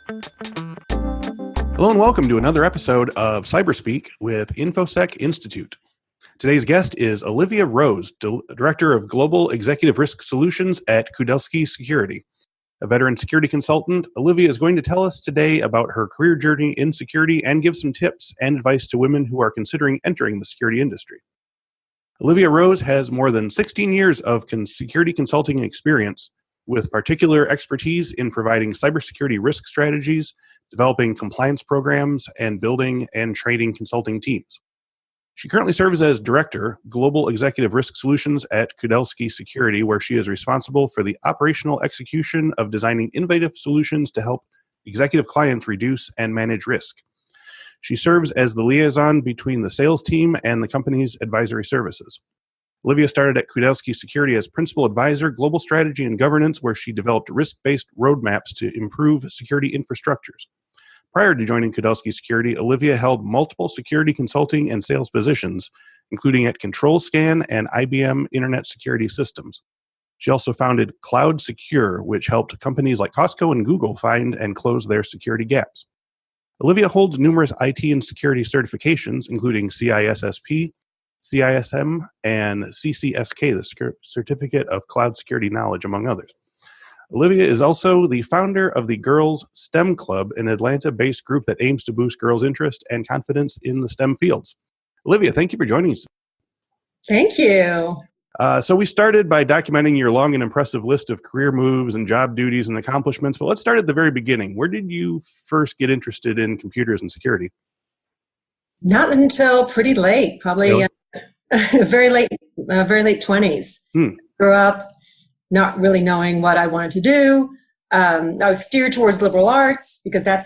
Hello and welcome to another episode of Cyberspeak with Infosec Institute. Today's guest is Olivia Rose, Director of Global Executive Risk Solutions at Kudelski Security. A veteran security consultant, Olivia is going to tell us today about her career journey in security and give some tips and advice to women who are considering entering the security industry. Olivia Rose has more than 16 years of security consulting experience, with particular expertise in providing cybersecurity risk strategies, developing compliance programs, and building and training consulting teams. She currently serves as Director, Global Executive Risk Solutions at Kudelski Security, where she is responsible for the operational execution of designing innovative solutions to help executive clients reduce and manage risk. She serves as the liaison between the sales team and the company's advisory services. Olivia started at Kudelski Security as Principal Advisor, Global Strategy and Governance, where she developed risk-based roadmaps to improve security infrastructures. Prior to joining Kudelski Security, Olivia held multiple security consulting and sales positions, including at Control Scan and IBM Internet Security Systems. She also founded Cloud Secure, which helped companies like Costco and Google find and close their security gaps. Olivia holds numerous IT and security certifications, including CISSP, CISM, and CCSK, the Certificate of Cloud Security Knowledge, among others. Olivia is also the founder of the Girls STEM Club, an Atlanta-based group that aims to boost girls' interest and confidence in the STEM fields. Olivia, thank you for joining us. Thank you. So we started by documenting your long and impressive list of career moves and job duties and accomplishments, but let's start at the very beginning. Where did you first get interested in computers and security? Not until pretty late, probably very late 20s. Grew up not really knowing what I wanted to do. I was steered towards liberal arts because I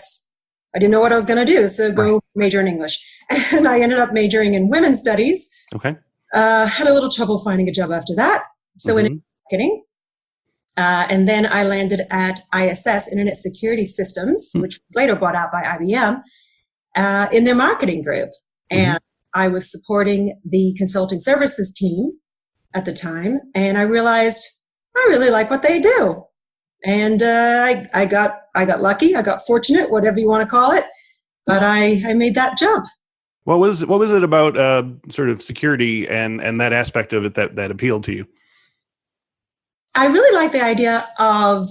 didn't know what I was going to do, so go major in English. And I ended up majoring in women's studies. Okay. Had a little trouble finding a job after that, so in marketing. And then I landed at ISS, Internet Security Systems, which was later bought out by IBM, in their marketing group. And I was supporting the consulting services team at the time, and I realized I really like what they do. And I got lucky, I got fortunate, whatever you want to call it, but I made that jump. What was it about sort of security and that aspect of it that appealed to you? I really like the idea of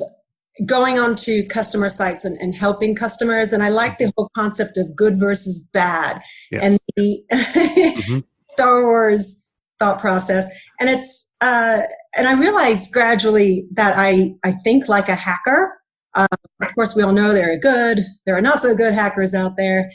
going onto customer sites and helping customers, and I like the whole concept of good versus bad, and the Star Wars thought process. And and I realized gradually that I think like a hacker. Of course, we all know there are not so good hackers out there.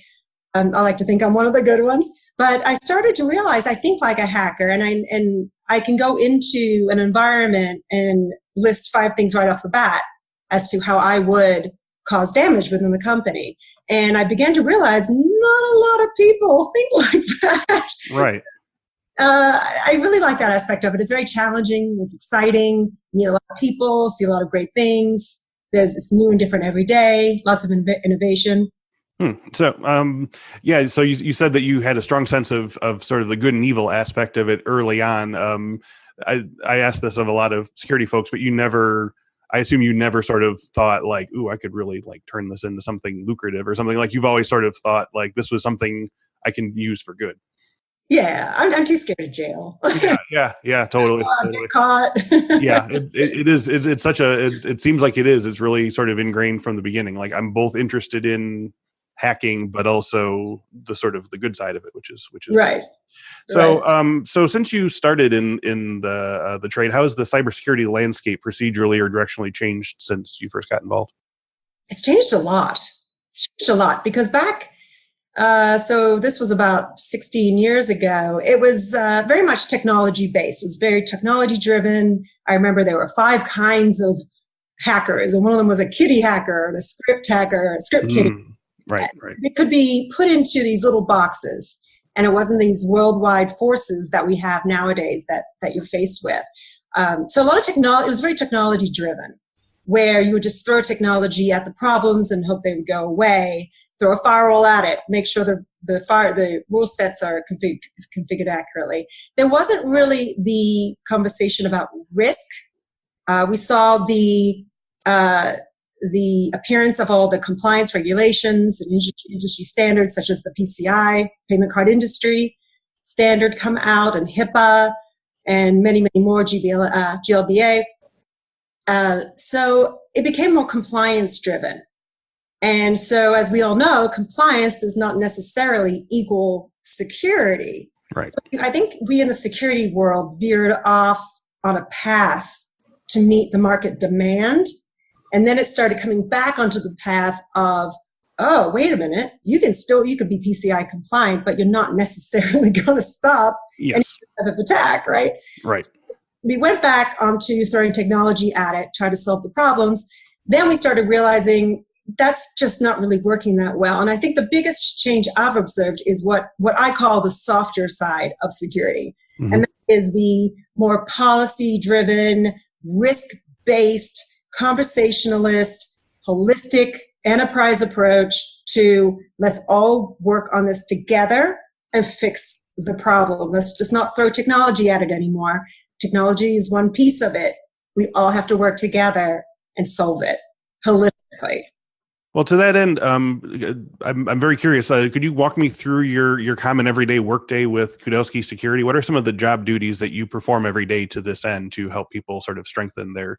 I like to think I'm one of the good ones, but I started to realize I think like a hacker, and I can go into an environment and list 5 things right off the bat as to how I would cause damage within the company. And I began to realize not a lot of people think like that. Right. I really like that aspect of it. It's very challenging. It's exciting. You meet a lot of people, see a lot of great things. It's new and different every day. Lots of innovation. So, so you said that you had a strong sense of sort of the good and evil aspect of it early on. I asked this of a lot of security folks, but I assume you never sort of thought like, ooh, I could really like turn this into something lucrative or something. Like you've always sort of thought like this was something I can use for good. Yeah, I'm too scared of jail. Yeah, totally. Get caught. Yeah, it is. It's such it seems like it is. It's really sort of ingrained from the beginning. Like I'm both interested in hacking, but also the sort of the good side of it, which is right. So, so since you started in the trade, how has the cybersecurity landscape procedurally or directionally changed since you first got involved? It's changed a lot. Because back, so this was about 16 years ago. It was very much technology based. It was very technology driven. I remember there were 5 kinds of hackers, and one of them was a kitty hacker, a script hacker, a script kitty. Right. They could be put into these little boxes, and it wasn't these worldwide forces that we have nowadays that you're faced with. So a lot of technology, it was very technology driven, where you would just throw technology at the problems and hope they would go away, throw a firewall at it, make sure the rule sets are configured accurately. There wasn't really the conversation about risk. We saw the the appearance of all the compliance regulations and industry standards such as the PCI, payment card industry standard, come out, and HIPAA, and many, many more, GLBA. So it became more compliance driven. And so, as we all know, compliance does not necessarily equal security. Right. So I think we in the security world veered off on a path to meet the market demand. And then it started coming back onto the path of, oh, wait a minute, you could be PCI compliant, but you're not necessarily going to stop any type of attack, right? Right. So we went back onto throwing technology at it, try to solve the problems. Then we started realizing that's just not really working that well. And I think the biggest change I've observed is what I call the softer side of security. Mm-hmm. And that is the more policy-driven, risk-based, conversationalist, holistic enterprise approach to let's all work on this together and fix the problem. Let's just not throw technology at it anymore. Technology is one piece of it. We all have to work together and solve it holistically. Well, to that end, I'm very curious. Could you walk me through your common everyday workday with Kudelski Security? What are some of the job duties that you perform every day to this end to help people sort of strengthen their,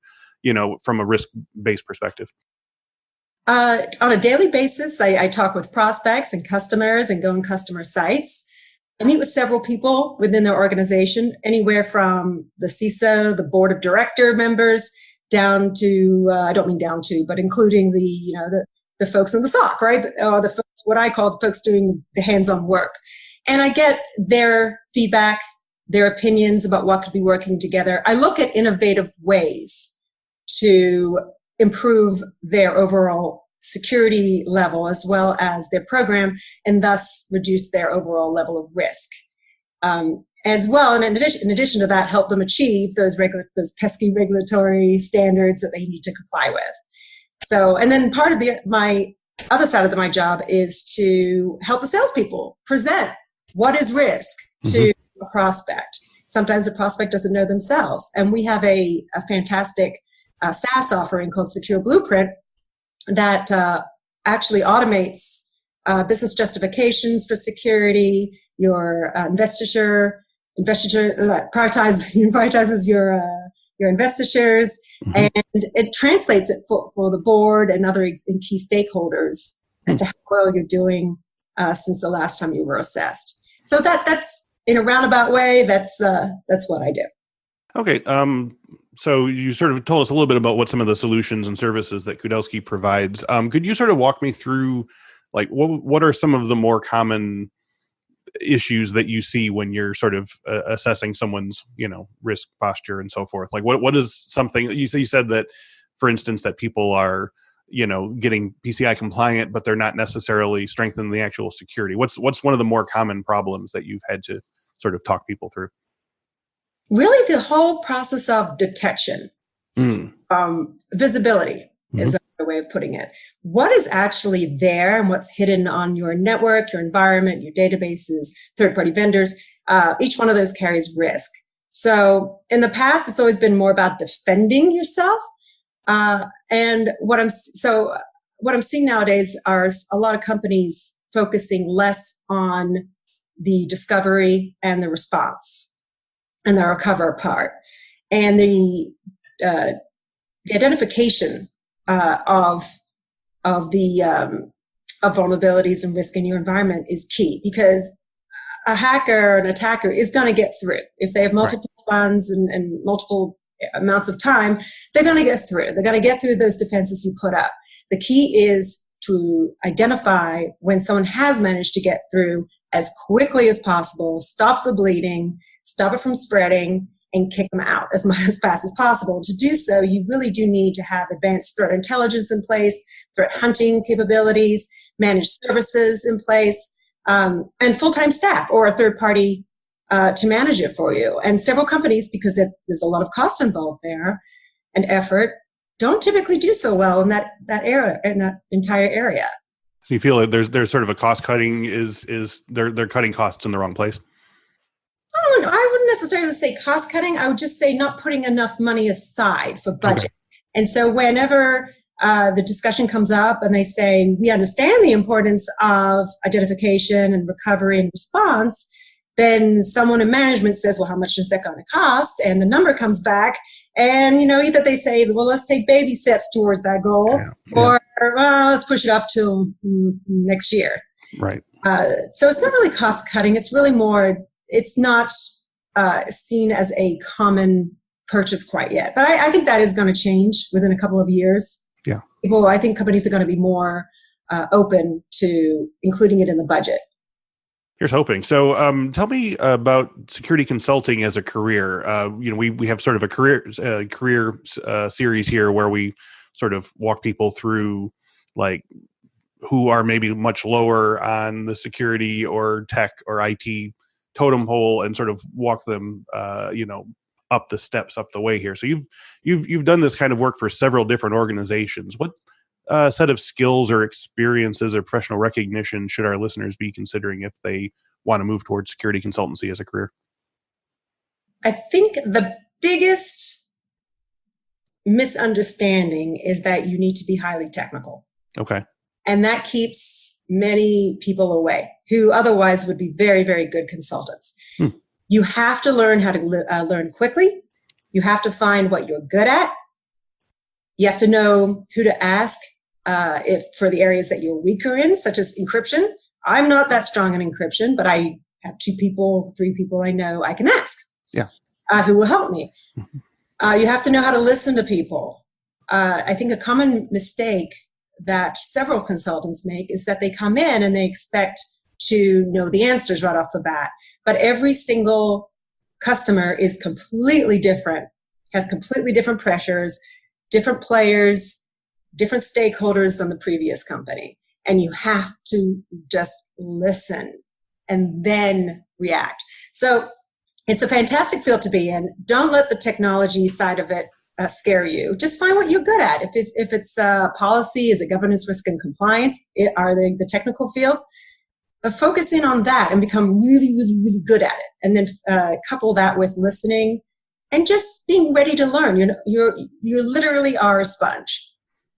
from a risk-based perspective? On a daily basis, I talk with prospects and customers and go on customer sites. I meet with several people within their organization, anywhere from the CISO, the board of director members, down to, I don't mean down to, but including the folks in the SOC, right? Or the folks, what I call the folks doing the hands-on work. And I get their feedback, their opinions about what could be working together. I look at innovative ways to improve their overall security level as well as their program, and thus reduce their overall level of risk. As well, and in addition to that, help them achieve those pesky regulatory standards that they need to comply with. So, and then part of my other side of my job is to help the salespeople present what is risk to a prospect. Sometimes a prospect doesn't know themselves, and we have a fantastic SaaS offering called Secure Blueprint that actually automates business justifications for security, your prioritizes your investitures, and it translates it for the board and other key stakeholders as to how well you're doing since the last time you were assessed. So that's in a roundabout way. That's what I do. Okay. So you sort of told us a little bit about what some of the solutions and services that Kudelski provides. Could you sort of walk me through, like, what are some of the more common issues that you see when you're sort of assessing someone's, risk posture and so forth? Like, what is something you said that, for instance, that people are, getting PCI compliant, but they're not necessarily strengthening the actual security. What's one of the more common problems that you've had to sort of talk people through? Really, the whole process of detection, visibility is another way of putting it. What is actually there and what's hidden on your network, your environment, your databases, third-party vendors, each one of those carries risk. So in the past, it's always been more about defending yourself. And what I'm seeing nowadays are a lot of companies focusing less on the discovery and the response and the recover part, and the identification of vulnerabilities and risk in your environment is key, because a hacker, an attacker, is going to get through. If they have multiple funds and multiple amounts of time, they're going to get through. They're going to get through those defenses you put up. The key is to identify when someone has managed to get through as quickly as possible, stop the bleeding, stop it from spreading, and kick them out as fast as possible. To do so, you really do need to have advanced threat intelligence in place, threat hunting capabilities, managed services in place, and full-time staff or a third party to manage it for you. And several companies, because there's a lot of cost involved there and effort, don't typically do so well in that area, in that entire area. So you feel like there's sort of a cost cutting is they're cutting costs in the wrong place? I wouldn't necessarily say cost cutting. I would just say not putting enough money aside for budget. Okay. And so whenever the discussion comes up and they say, we understand the importance of identification and recovery and response, then someone in management says, well, how much is that going to cost? And the number comes back and, either they say, well, let's take baby steps towards that goal or let's push it off till next year. Right. So it's not really cost cutting. It's really more, it's not seen as a common purchase quite yet. But I think that is going to change within a couple of years. Yeah. I think companies are going to be more open to including it in the budget. Here's hoping. So tell me about security consulting as a career. We have sort of a career series here where we sort of walk people through like who are maybe much lower on the security or tech or IT totem pole and sort of walk them, up the steps, up the way here. So you've done this kind of work for several different organizations. What set of skills or experiences or professional recognition should our listeners be considering if they want to move towards security consultancy as a career? I think the biggest misunderstanding is that you need to be highly technical. Okay. And that keeps many people away who otherwise would be very, very good consultants. You have to learn how to learn quickly. You have to find what you're good at. You have to know who to ask if for the areas that you're weaker in, such as encryption. I'm not that strong in encryption, but I have 3 people I know I can ask who will help me. You have to know how to listen to people. I think a common mistake that several consultants make is that they come in and they expect to know the answers right off the bat. But every single customer is completely different, has completely different pressures, different players, different stakeholders than the previous company. And you have to just listen and then react. So it's a fantastic field to be in. Don't let the technology side of it scare you. Just find what you're good at. If it's policy, is it governance, risk, and compliance? Are they the technical fields? Focus in on that and become really, really, really good at it. And then couple that with listening and just being ready to learn. You literally are a sponge.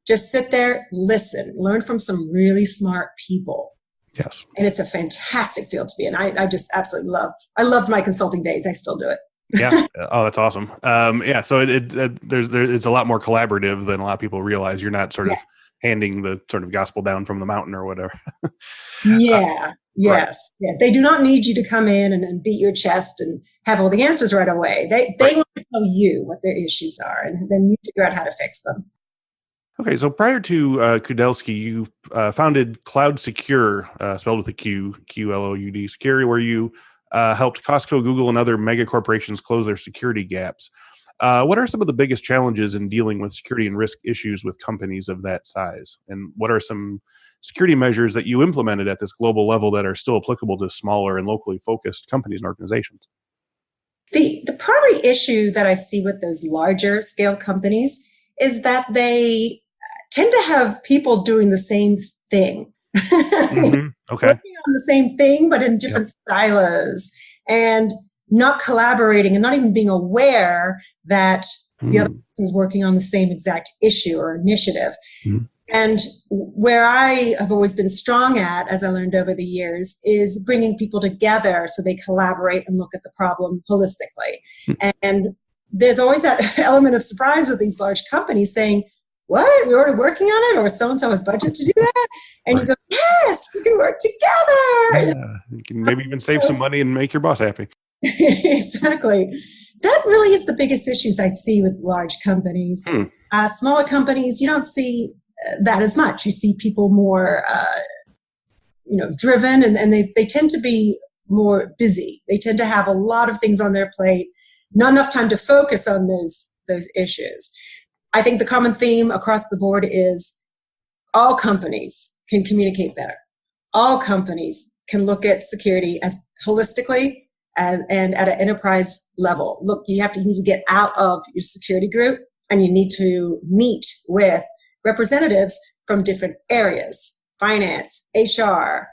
Just sit there, listen, learn from some really smart people. Yes. And it's a fantastic field to be in. I just absolutely loved my consulting days. I still do it. Yeah. Oh, that's awesome. So it's a lot more collaborative than a lot of people realize. You're not sort of handing the sort of gospel down from the mountain or whatever. Yes. Right. Yeah. They do not need you to come in and beat your chest and have all the answers right away. They want to tell you what their issues are, and then you figure out how to fix them. Okay, so prior to Kudelski, you founded Cloud Secure, spelled with a Q, QLOUD Security, where you helped Costco, Google, and other mega corporations close their security gaps. What are some of the biggest challenges in dealing with security and risk issues with companies of that size? And what are some security measures that you implemented at this global level that are still applicable to smaller and locally focused companies and organizations? The primary issue that I see with those larger scale companies is that they tend to have people doing the same thing. Mm-hmm. Okay. Working on the same thing, but in different silos, and not collaborating and not even being aware that the other person is working on the same exact issue or initiative. And where I have always been strong at, as I learned over the years, is bringing people together so they collaborate and look at the problem holistically. And there's always that element of surprise with these large companies saying, what? We're already working on it? Or so-and-so has budget to do that? And you go, yes, you can work together. Yeah. You can maybe even save some money and make your boss happy. Exactly. That really is the biggest issues I see with large companies. Smaller companies, you don't see that as much. You see people more, driven, and they tend to be more busy. They tend to have a lot of things on their plate, not enough time to focus on those issues. I think the common theme across the board is all companies can communicate better. All companies can look at security as holistically and at an enterprise level. Look, you need to get out of your security group and you need to meet with representatives from different areas: finance, HR,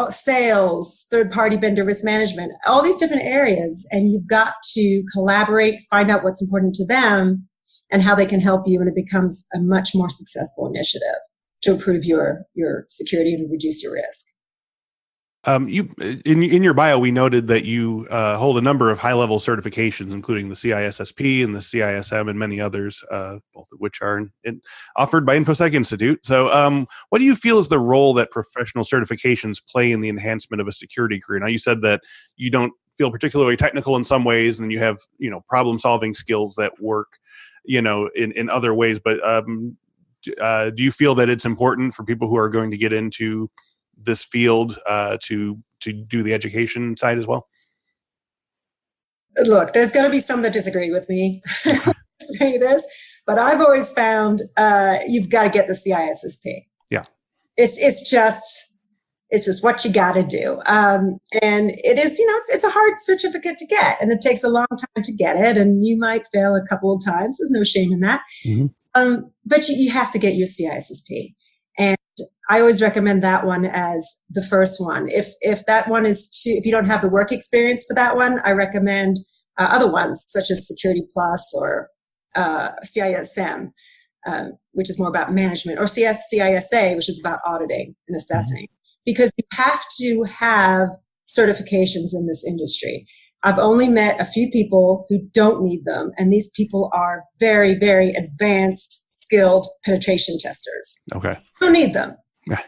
sales, third-party vendor risk management, all these different areas. And you've got to collaborate, find out what's important to them, and how they can help you, and it becomes a much more successful initiative to improve your security and reduce your risk. You in your bio, we noted that you hold a number of high-level certifications, including the CISSP and the CISM and many others, both of which are offered by Infosec Institute. So what do you feel is the role that professional certifications play in the enhancement of a security career? Now, you said that you don't feel particularly technical in some ways, and you have, problem-solving skills that work, in other ways. But do you feel that it's important for people who are going to get into this field to do the education side as well? Look, there's going to be some that disagree with me say this, but I've always found you've got to get the CISSP. Yeah, it's just what you got to do, and it is it's a hard certificate to get, and it takes a long time to get it, and you might fail a couple of times. There's no shame in that, but you have to get your CISSP. And I always recommend that one as the first one. If that one if you don't have the work experience for that one, I recommend other ones such as Security Plus or CISM, which is more about management, or CISA, which is about auditing and assessing. Because you have to have certifications in this industry. I've only met a few people who don't need them, and these people are very, very advanced, skilled penetration testers. Okay. Don't need them. Yeah.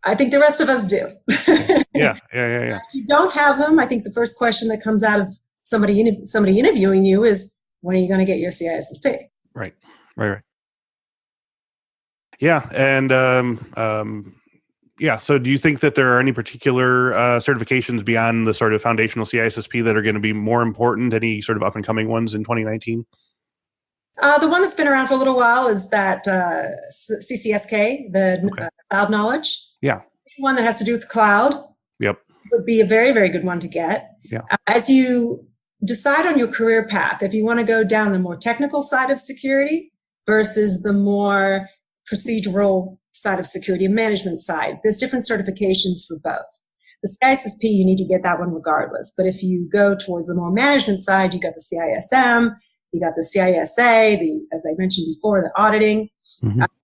I think the rest of us do. Yeah. If you don't have them, I think the first question that comes out of somebody interviewing you is, when are you going to get your CISSP? Right. Yeah. And so do you think that there are any particular certifications beyond the sort of foundational CISSP that are going to be more important? Any sort of up and coming ones in 2019? The one that's been around for a little while is that CCSK, the cloud knowledge. Yeah. One that has to do with the cloud. Yep. Would be a very, very good one to get. Yeah. As you decide on your career path, if you want to go down the more technical side of security versus the more procedural side of security and management side, there's different certifications for both. The CISSP, you need to get that one regardless. But if you go towards the more management side, you got the CISM, you got the CISA, as I mentioned before, the auditing.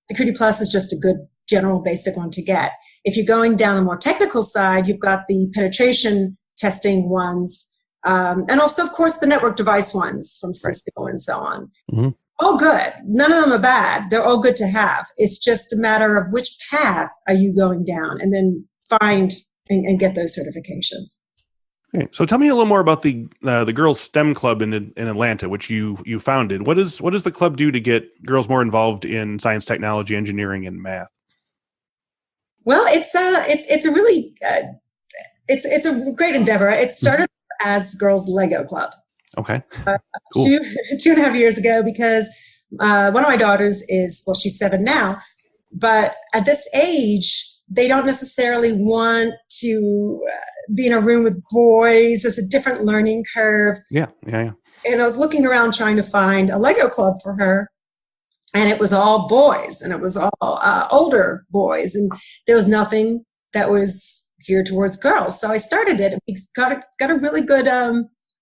Security Plus is just a good general basic one to get. If you're going down the more technical side, you've got the penetration testing ones, and also, of course, the network device ones from Cisco and so on. All good. None of them are bad. They're all good to have. It's just a matter of which path are you going down, and then find and get those certifications. Okay. So tell me a little more about the Girls STEM Club in Atlanta, which you founded. What does the club do to get girls more involved in science, technology, engineering, and math? Well, it's a really it's a great endeavor. It started as Girls Lego Club. Okay. Cool. 2.5 years ago, because one of my daughters she's 7 now, but at this age, they don't necessarily want to be in a room with boys. There's a different learning curve. Yeah. And I was looking around trying to find a Lego club for her, and it was all boys, and it was all older boys, and there was nothing that was geared towards girls. So I started it, and we got a really good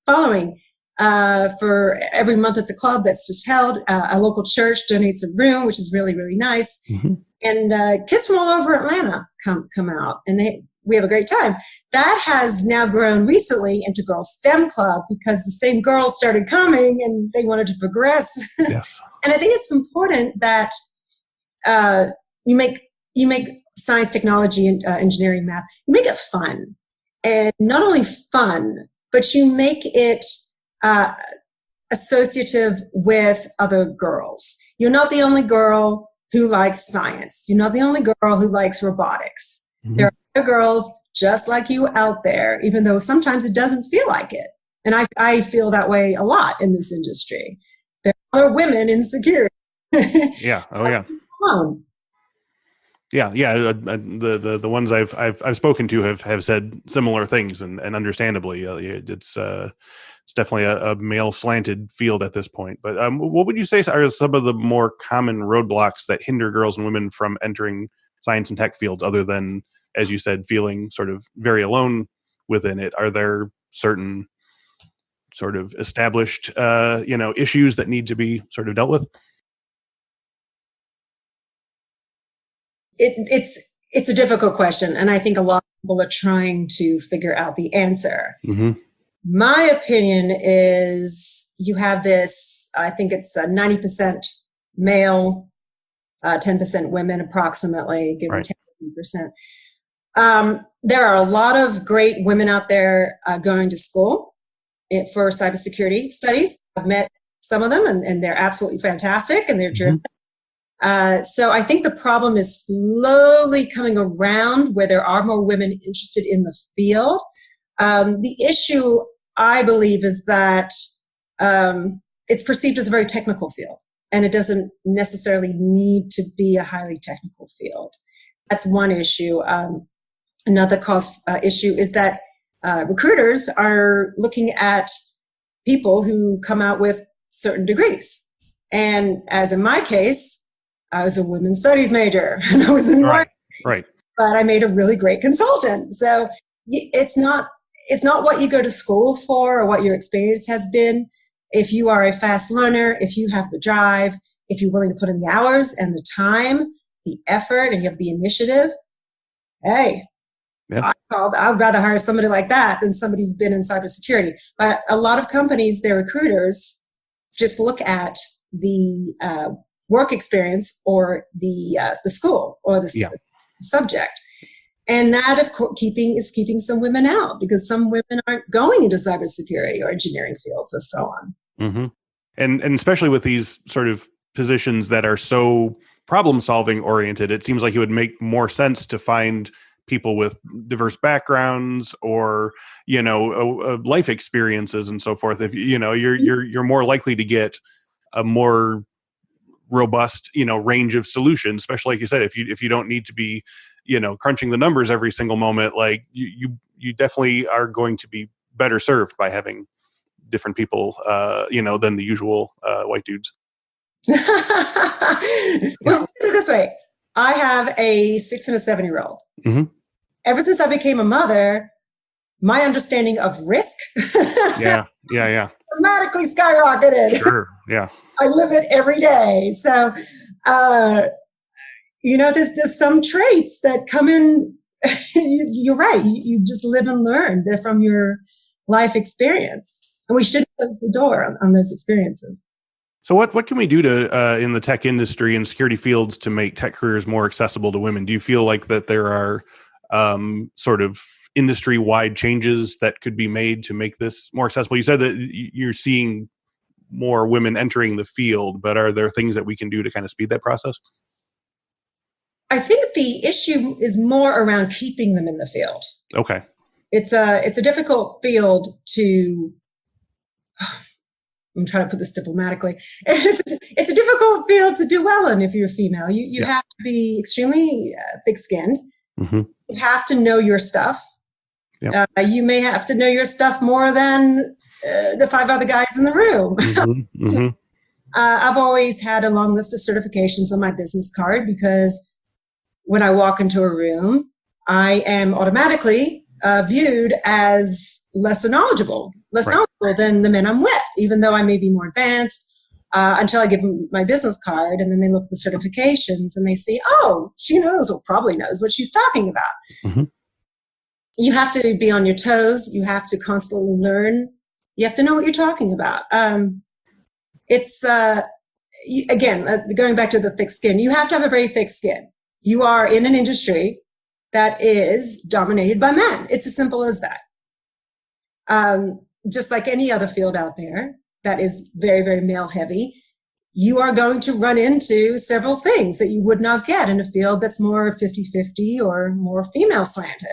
following. For every month, it's a club that's just held. A local church donates a room, which is really, really nice. And kids from all over Atlanta come out, and we have a great time. That has now grown recently into Girls STEM Club, because the same girls started coming and they wanted to progress. Yes. And I think it's important that you make science, technology, and engineering, math, you make it fun. And not only fun, but you make it associative with other girls. You're not the only girl who likes science. You're not the only girl who likes robotics. There are other girls just like you out there, even though sometimes it doesn't feel like it. And I feel that way a lot in this industry. There are other women in security. Yeah. Oh, yeah. The ones I've spoken to have said similar things, and understandably, it's definitely a male slanted field at this point. But what would you say are some of the more common roadblocks that hinder girls and women from entering science and tech fields, other than, as you said, feeling sort of very alone within it? Are there certain sort of established, issues that need to be sort of dealt with? It's a difficult question, and I think a lot of people are trying to figure out the answer. Mm-hmm. My opinion is you have this, I think it's 90% male, 10% women approximately, give or take 10%. There are a lot of great women out there going to school for cybersecurity studies. I've met some of them, and they're absolutely fantastic, and they're driven. So I think the problem is slowly coming around where there are more women interested in the field. The issue, I believe, is that it's perceived as a very technical field, and it doesn't necessarily need to be a highly technical field. That's one issue. Another issue is that recruiters are looking at people who come out with certain degrees. And as in my case, I was a women's studies major, and I was in marketing, right. But I made a really great consultant. So it's not what you go to school for or what your experience has been. If you are a fast learner, if you have the drive, if you're willing to put in the hours and the time, the effort, and you have the initiative, hey, I'd rather hire somebody like that than somebody who's been in cybersecurity. But a lot of companies, their recruiters just look at the work experience or the school or the subject. And that, of course, is keeping some women out because some women aren't going into cybersecurity or engineering fields or so on. Mm-hmm. And especially with these sort of positions that are so problem-solving oriented, it seems like it would make more sense to find people with diverse backgrounds or, life experiences and so forth. If you're more likely to get a more robust, range of solutions, especially like you said, if you don't need to be, crunching the numbers every single moment, like you definitely are going to be better served by having different people, than the usual white dudes. Well, put it this way. I have a 6 and a 7-year-old. Mm-hmm. Ever since I became a mother, my understanding of risk dramatically skyrocketed. Sure, yeah. I live it every day. So, there's some traits that come in. You're right. You just live and learn. They're from your life experience. And we shouldn't close the door on those experiences. So what can we do to in the tech industry and security fields to make tech careers more accessible to women? Do you feel like that there are sort of industry-wide changes that could be made to make this more accessible? You said that you're seeing more women entering the field, but are there things that we can do to kind of speed that process? I think the issue is more around keeping them in the field. Okay. It's a difficult field to... I'm trying to put this diplomatically. It's a difficult field to do well in if you're female. You have to be extremely thick-skinned. Mm-hmm. You have to know your stuff. Yep. You may have to know your stuff more than the 5 other guys in the room. Mm-hmm. Mm-hmm. I've always had a long list of certifications on my business card because when I walk into a room, I am automatically viewed as less knowledgeable than the men I'm with, even though I may be more advanced, until I give them my business card, and then they look at the certifications and they see, oh, she knows or probably knows what she's talking about. Mm-hmm. You have to be on your toes. You have to constantly learn. You have to know what you're talking about. Again, going back to the thick skin, you have to have a very thick skin. You are in an industry that is dominated by men. It's as simple as that. Just like any other field out there that is very, very male heavy, you are going to run into several things that you would not get in a field that's more 50-50 or more female slanted.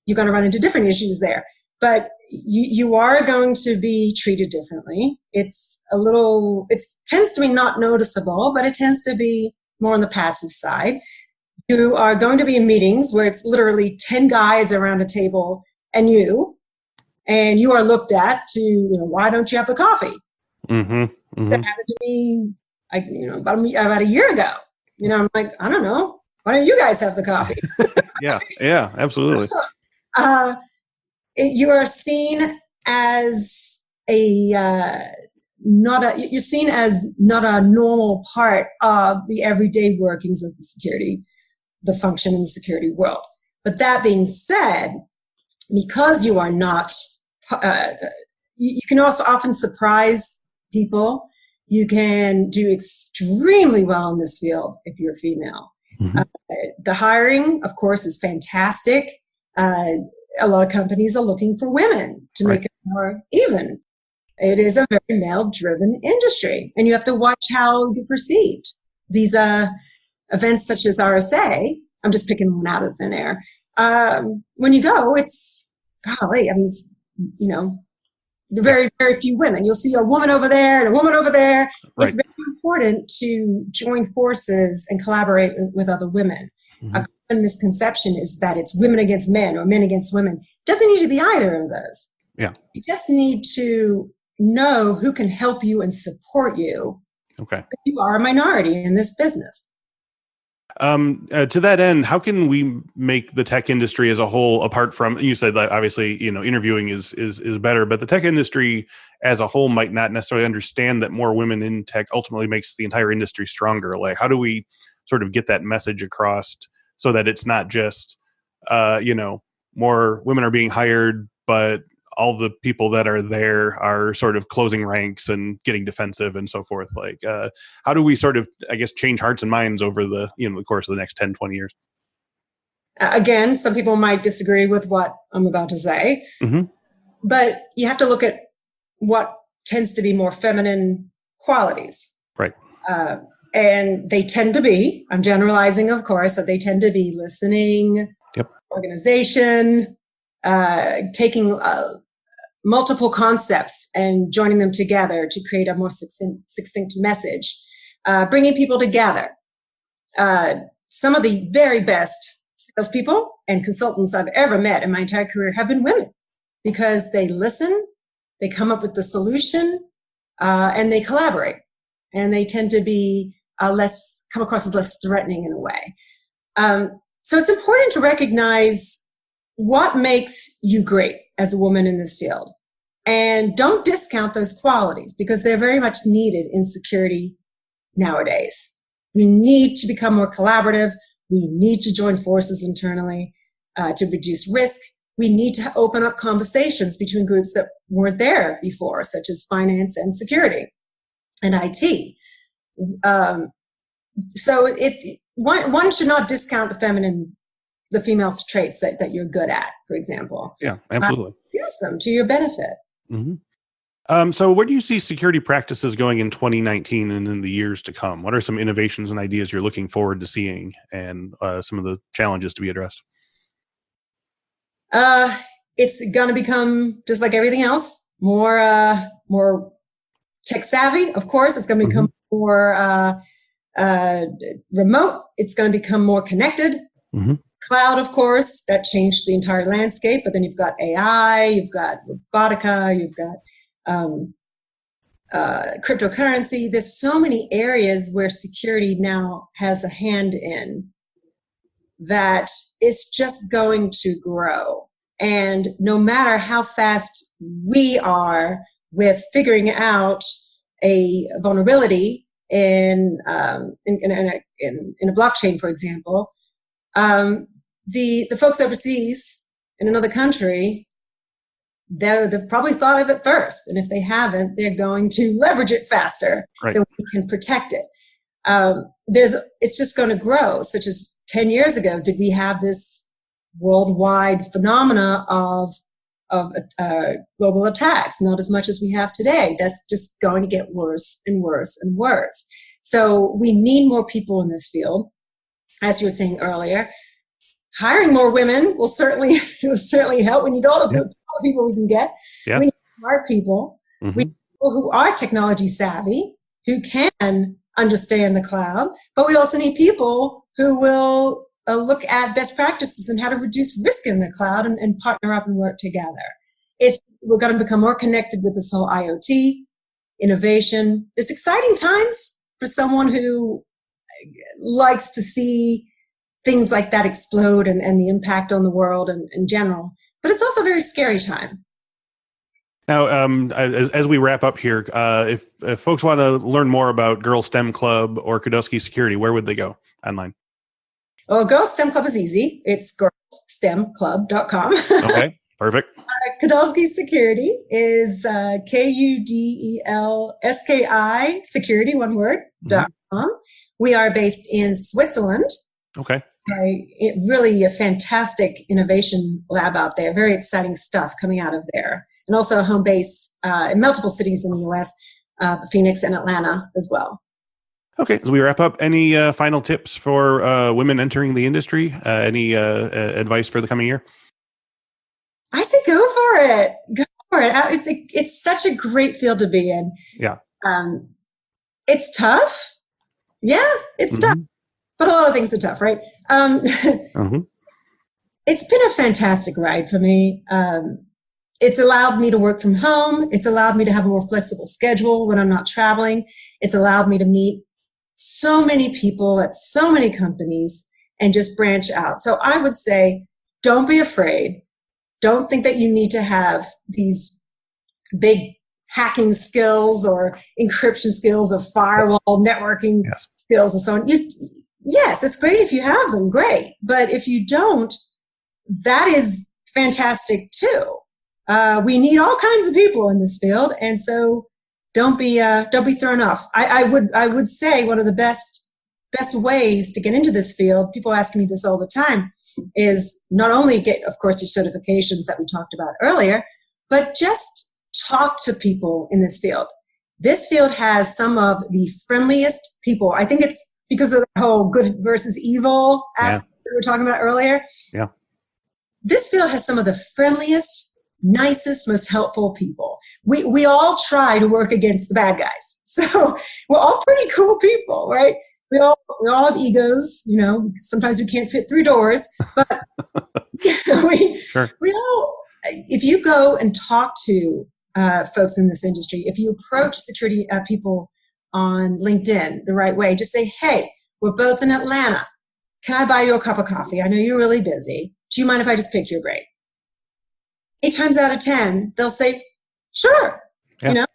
You're going to run into different issues there, but you are going to be treated differently. It tends to be not noticeable, but it tends to be more on the passive side. You are going to be in meetings where it's literally 10 guys around a table and you are looked at to, why don't you have the coffee? Mm-hmm. Mm-hmm. That happened to me, about a year ago. I'm like, I don't know. Why don't you guys have the coffee? Yeah, absolutely. You are seen as you're seen as not a normal part of the everyday workings of the function in the security world. But that being said, because you are not, you can also often surprise people. You can do extremely well in this field if you're female. Mm-hmm. The hiring, of course, is fantastic. A lot of companies are looking for women to make it more even. It is a very male-driven industry, and you have to watch how you're perceived. These events such as RSA, I'm just picking one out of thin air. When you go, it's, golly, I mean, it's, very, very few women. You'll see a woman over there and a woman over there. Right. It's very important to join forces and collaborate with other women. Mm-hmm. A common misconception is that it's women against men or men against women. It doesn't need to be either of those. Yeah. You just need to know who can help you and support you. Okay. You are a minority in this business. To that end, how can we make the tech industry as a whole, apart from, you said that obviously, interviewing is better, but the tech industry as a whole might not necessarily understand that more women in tech ultimately makes the entire industry stronger. Like, how do we sort of get that message across so that it's not just, more women are being hired, but all the people that are there are sort of closing ranks and getting defensive and so forth. Like, how do we sort of, I guess, change hearts and minds over the course of the next 10, 20 years? Again, some people might disagree with what I'm about to say, mm-hmm. but you have to look at what tends to be more feminine qualities. Right. And they tend to be, I'm generalizing, of course, that they tend to be listening, organization, taking multiple concepts and joining them together to create a more succinct message, bringing people together. Some of the very best salespeople and consultants I've ever met in my entire career have been women, because they listen, they come up with the solution, and they collaborate. And they tend to be come across as less threatening in a way. So it's important to recognize what makes you great as a woman in this field. And don't discount those qualities, because they're very much needed in security nowadays. We need to become more collaborative. We need to join forces internally to reduce risk. We need to open up conversations between groups that weren't there before, such as finance and security and IT. So one should not discount the female traits that you're good at, for example. Yeah, absolutely. Use them to your benefit. Mm-hmm. So where do you see security practices going in 2019 and in the years to come? What are some innovations and ideas you're looking forward to seeing, and some of the challenges to be addressed? It's going to become, just like everything else, more tech savvy. Of course, it's going to become more remote. It's going to become more connected. Mm-hmm. Cloud, of course, that changed the entire landscape, but then you've got AI, you've got robotica, you've got cryptocurrency. There's so many areas where security now has a hand in that it's just going to grow. And no matter how fast we are with figuring out a vulnerability in a blockchain, for example, the folks overseas in another country, they've probably thought of it first. And if they haven't, they're going to leverage it faster than we can protect it. It's just going to grow, such as 10 years ago, did we have this worldwide phenomena of global attacks? Not as much as we have today. That's just going to get worse and worse and worse. So we need more people in this field. As you were saying earlier, hiring more women will certainly help. We need all the people we can get. Yeah. We need smart people. Mm-hmm. We need people who are technology savvy, who can understand the cloud, but we also need people who will look at best practices and how to reduce risk in the cloud and partner up and work together. We're going to become more connected with this whole IoT innovation. It's exciting times for someone who likes to see things like that explode and the impact on the world in general. But it's also a very scary time. Now, as we wrap up here, if folks want to learn more about Girls STEM Club or Kudelski Security, where would they go online? Oh, Girls STEM Club is easy. It's girlsstemclub.com. Okay, perfect. Kudelski Security is Kudelski Security, one word, .com. We are based in Switzerland. Okay. Really a fantastic innovation lab out there. Very exciting stuff coming out of there. And also a home base in multiple cities in the U.S., Phoenix and Atlanta as well. Okay, as we wrap up, any final tips for women entering the industry? Any advice for the coming year? I say go for it. Go for it. It's such a great field to be in. Yeah. It's tough. Yeah, it's tough. But a lot of things are tough, right? It's been a fantastic ride for me. It's allowed me to work from home. It's allowed me to have a more flexible schedule when I'm not traveling. It's allowed me to meet so many people at so many companies and just branch out. So I would say, don't be afraid. Don't think that you need to have these big hacking skills or encryption skills or firewall networking skills and so on. Yes, it's great if you have them, great. But if you don't, that is fantastic too. We need all kinds of people in this field, and so don't be thrown off. I would say one of the best ways to get into this field, people ask me this all the time, is not only get, of course, your certifications that we talked about earlier, but just talk to people in this field. This field has some of the friendliest people. I think it's because of the whole good versus evil aspect we were talking about earlier. Yeah. This field has some of the friendliest, nicest, most helpful people. We all try to work against the bad guys. So we're all pretty cool people, right? We all have egos, sometimes we can't fit through doors, but we all, if you go and talk to folks in this industry, if you approach security people on LinkedIn the right way, just say, hey, we're both in Atlanta. Can I buy you a cup of coffee? I know you're really busy. Do you mind if I just pick your brain? 8 times out of 10, they'll say, sure. Yeah.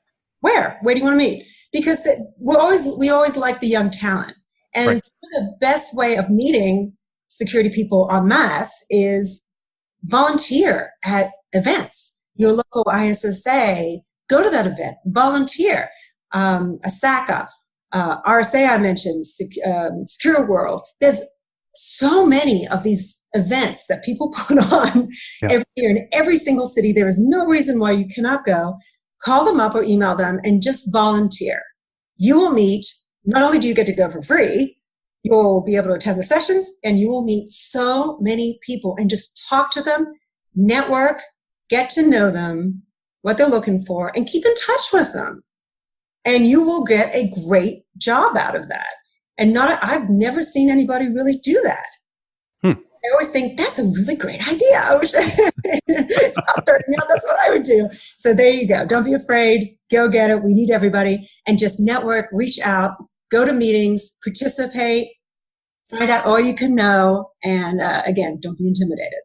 Where do you want to meet? Because we always like the young talent. And the best way of meeting security people en masse is volunteer at events. Your local ISSA, go to that event, volunteer. ASACA, RSA I mentioned, Secure World. There's so many of these events that people put on every year in every single city. There is no reason why you cannot go. Call them up or email them and just volunteer. You will meet, not only do you get to go for free, you'll be able to attend the sessions and you will meet so many people and just talk to them, network, get to know them, what they're looking for, and keep in touch with them. And you will get a great job out of that. And I've never seen anybody really do that. I always think that's a really great idea. I wish starting out, that's what I would do. So there you go. Don't be afraid. Go get it. We need everybody. And just network, reach out, go to meetings, participate, find out all you can know. And again, don't be intimidated.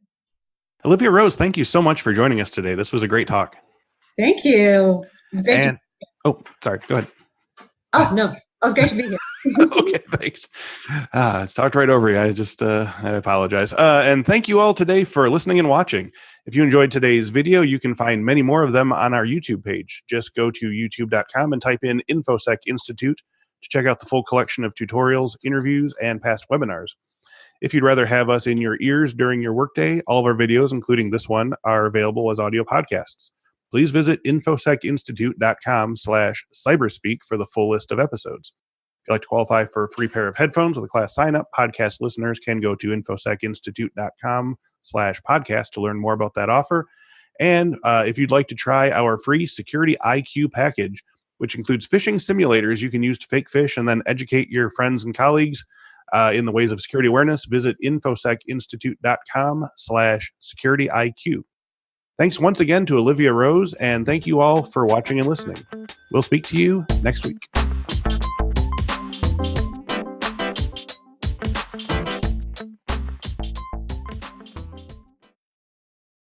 Olivia Rose, thank you so much for joining us today. This was a great talk. Thank you. It's great. Oh, sorry. Go ahead. Oh, no. It was great to be here. Okay, thanks. Talked right over you. I apologize. And thank you all today for listening and watching. If you enjoyed today's video, you can find many more of them on our YouTube page. Just go to youtube.com and type in Infosec Institute to check out the full collection of tutorials, interviews, and past webinars. If you'd rather have us in your ears during your workday, all of our videos, including this one, are available as audio podcasts. Please visit infosecinstitute.com/cyberspeak for the full list of episodes. If you'd like to qualify for a free pair of headphones with a class sign-up, podcast listeners can go to infosecinstitute.com/podcast to learn more about that offer. And if you'd like to try our free Security IQ package, which includes phishing simulators you can use to fake phish and then educate your friends and colleagues in the ways of security awareness, visit infosecinstitute.com/security-IQ. Thanks once again to Olivia Rose, and thank you all for watching and listening. We'll speak to you next week.